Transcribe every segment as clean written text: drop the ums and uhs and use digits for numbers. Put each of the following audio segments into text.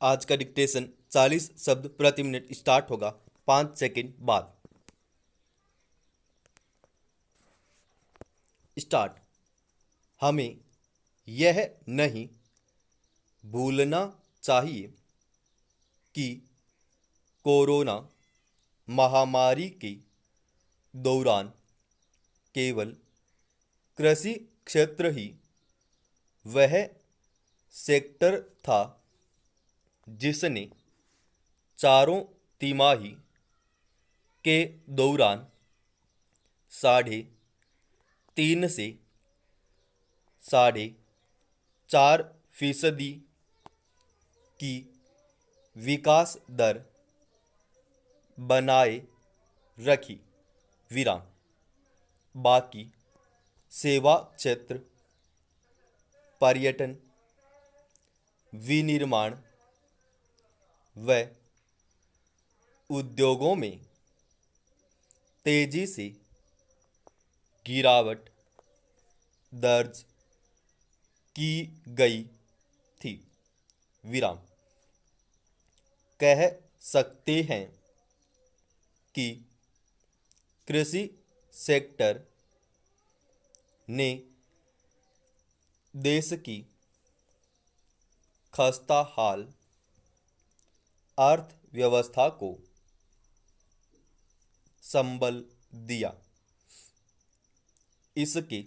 आज का डिक्टेशन 40 शब्द प्रति मिनट स्टार्ट होगा 5 सेकंड बाद। स्टार्ट। हमें यह नहीं भूलना चाहिए कि कोरोना महामारी के दौरान केवल कृषि क्षेत्र ही वह सेक्टर था जिसने चारों तिमाही के दौरान 3.5 से 4.5% की विकास दर बनाए रखी। विराम। बाकी सेवा क्षेत्र, पर्यटन, विनिर्माण व उद्योगों में तेजी से गिरावट दर्ज की गई थी। विराम। कह सकते हैं कि कृषि सेक्टर ने देश की खस्ताहाल अर्थव्यवस्था को संबल दिया। इसके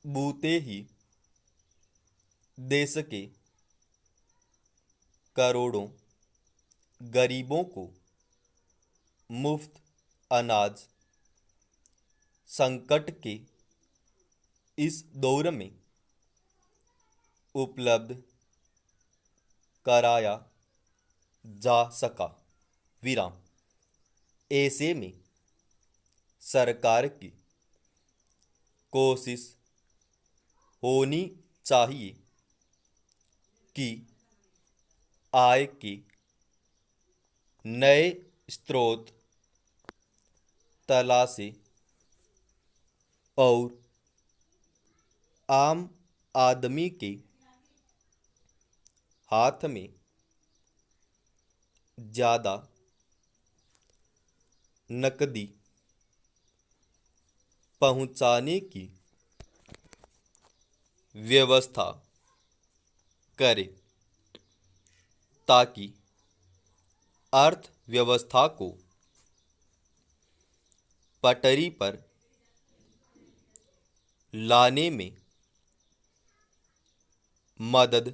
बूते ही देश के करोड़ों गरीबों को मुफ्त अनाज संकट के इस दौर में उपलब्ध कराया जा सका। विराम। ऐसे में सरकार की कोशिश होनी चाहिए कि आय के नए स्रोत तलाशे और आम आदमी के हाथ में ज़्यादा नकदी पहुंचाने की व्यवस्था करे ताकि अर्थव्यवस्था को पटरी पर लाने में मदद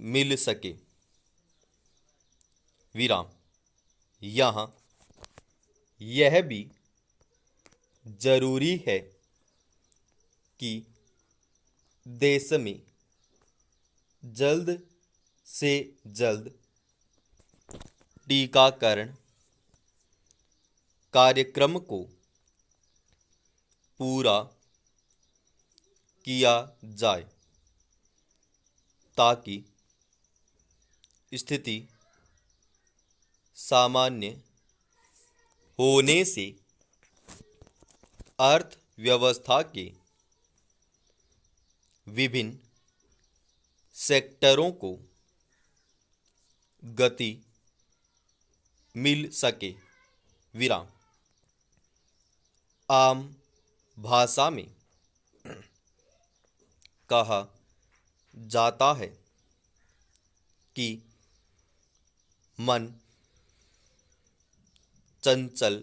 मिल सके। विराम। यहाँ यह भी जरूरी है कि देश में जल्द से जल्द टीकाकरण कार्यक्रम को पूरा किया जाए ताकि स्थिति सामान्य होने से अर्थव्यवस्था के विभिन्न सेक्टरों को गति मिल सके। विराम। आम भाषा में कहा जाता है कि मन चंचल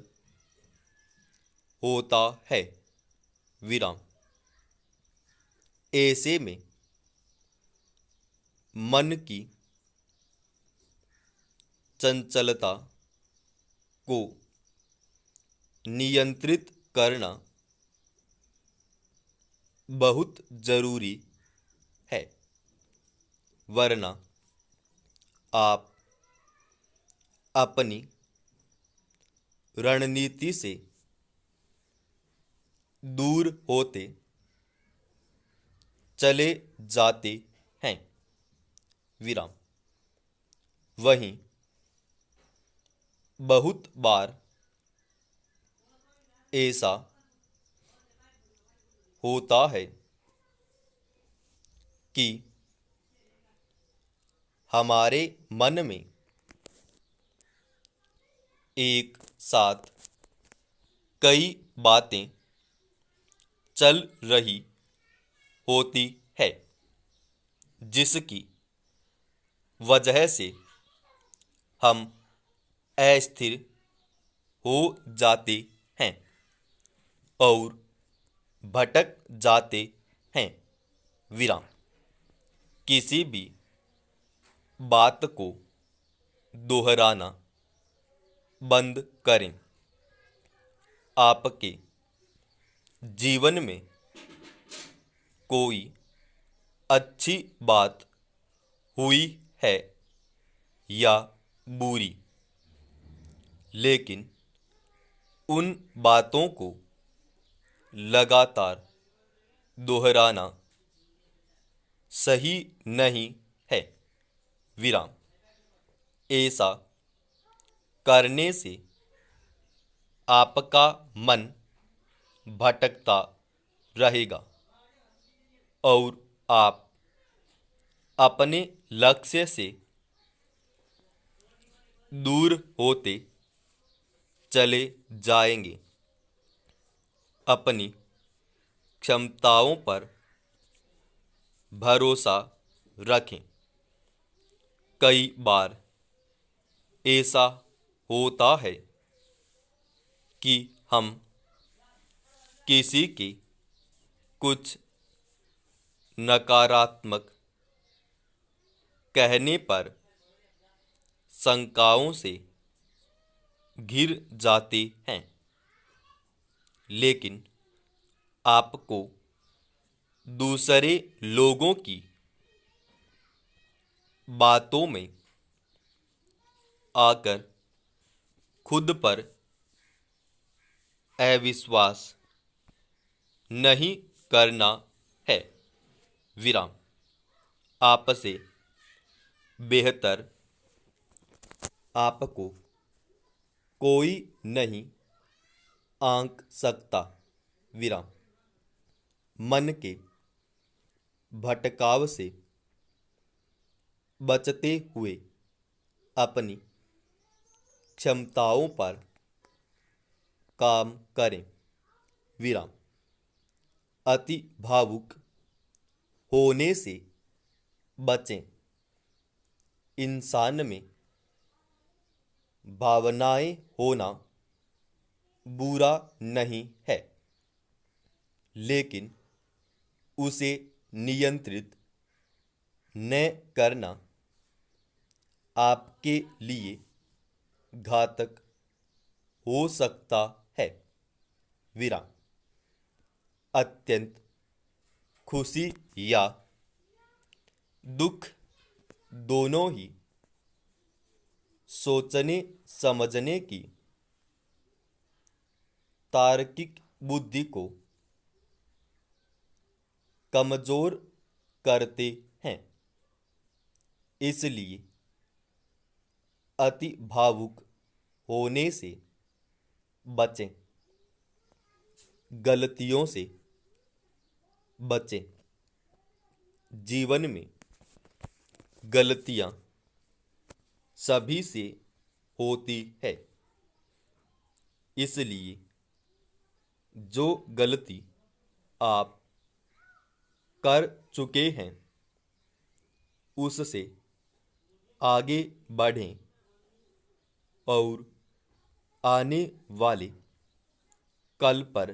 होता है। विराम। ऐसे में मन की चंचलता को नियंत्रित करना बहुत जरूरी है, वरना आप अपनी रणनीति से दूर होते चले जाते हैं। विराम। वहीं बहुत बार ऐसा होता है कि हमारे मन में एक साथ कई बातें चल रही होती है, जिसकी वजह से हम अस्थिर हो जाते हैं और भटक जाते हैं। विराम। किसी भी बात को दोहराना बंद करें। आपके जीवन में कोई अच्छी बात हुई है या बुरी, लेकिन उन बातों को लगातार दोहराना सही नहीं है। विराम। ऐसा करने से आपका मन भटकता रहेगा और आप अपने लक्ष्य से दूर होते चले जाएंगे। अपनी क्षमताओं पर भरोसा रखें। कई बार ऐसा होता है कि हम किसी की कुछ नकारात्मक कहने पर शंकाओं से घिर जाते हैं, लेकिन आपको दूसरे लोगों की बातों में आकर खुद पर अविश्वास नहीं करना है। विराम। आपसे बेहतर आपको कोई नहीं आंक सकता। विराम। मन के भटकाव से बचते हुए अपनी क्षमताओं पर काम करें। विराम। अति भावुक होने से बचें। इंसान में भावनाएं होना बुरा नहीं है, लेकिन उसे नियंत्रित न करना आपके लिए घातक हो सकता है। विराम। अत्यंत खुशी या दुख दोनों ही सोचने समझने की तार्किक बुद्धि को कमजोर करते हैं। इसलिए अति भावुक होने से बचें। गलतियों से बचें। जीवन में गलतियां सभी से होती है, इसलिए जो गलती आप कर चुके हैं उससे आगे बढ़ें और आने वाले कल पर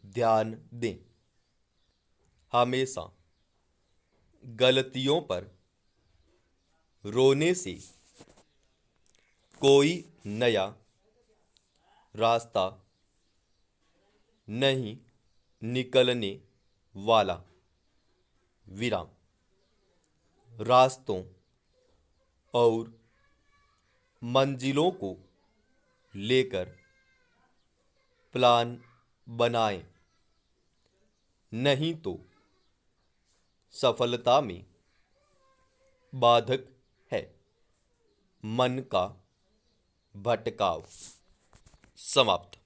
ध्यान दें। हमेशा गलतियों पर रोने से कोई नया रास्ता नहीं निकलने वाला। विराम। रास्तों और मंजिलों को लेकर प्लान बनाएं, नहीं तो सफलता में बाधक है मन का भटकाव। समाप्त।